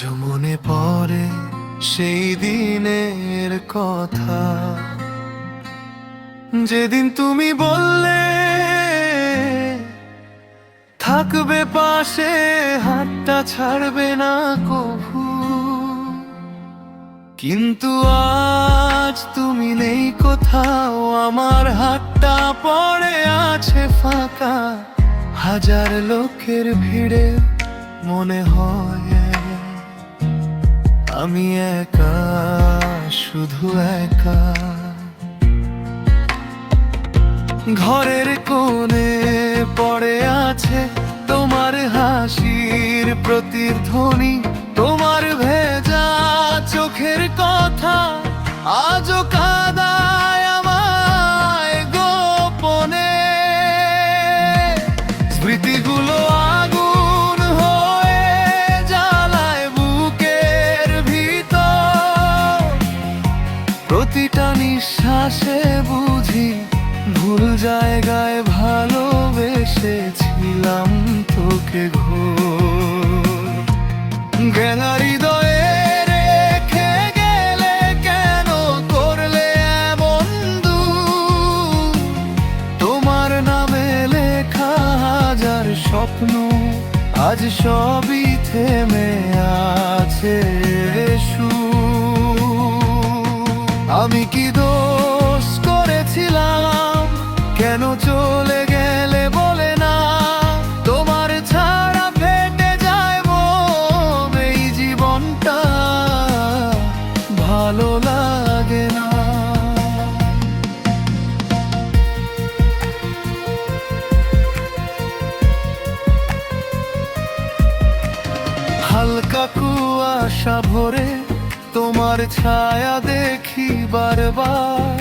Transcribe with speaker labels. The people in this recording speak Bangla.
Speaker 1: আজও মনে পড়ে সেই দিনের কথা, যেদিন তুমি বললে থাকবে পাশে, হাতটা ছাড়বে না কভু। কিন্তু আজ তুমি নেই কোথাও, আমার হাতটা পড়ে আছে ফাঁকা। হাজার লোকের ভিড়ে মনে হয় আমি একা, শুধু একা। ঘরের কোণে পড়ে আছে তোমার হাসির প্রতিধ্বনি, তোমার ভেজা চোখের কথা আজও কাঁদায় আমায় গোপনে। স্মৃতিগুলো আগুন হয়ে জ্বালায় বুকের ভিতর, প্রতিটা নিঃশ্বাসে বুঝি ভুল জায়গায় ভালোবেসেছিলাম তোকে ঘোর। গেলা হৃদয়ে রেখে গেলে কেন করলে এমন দূর? তোমার নামে লেখা হাজার স্বপ্ন আজ সবই থেমে আছে সুর। আমি কি দোষ করেছিলাম, কেন চলে গেলে বলে না? তোমার ছাড়া ফেটে যায় মন, এই জীবনটা ভালো লাগে না। হালকা কুয়াশা ভরে তোমার ছায়া দেখি বারবার,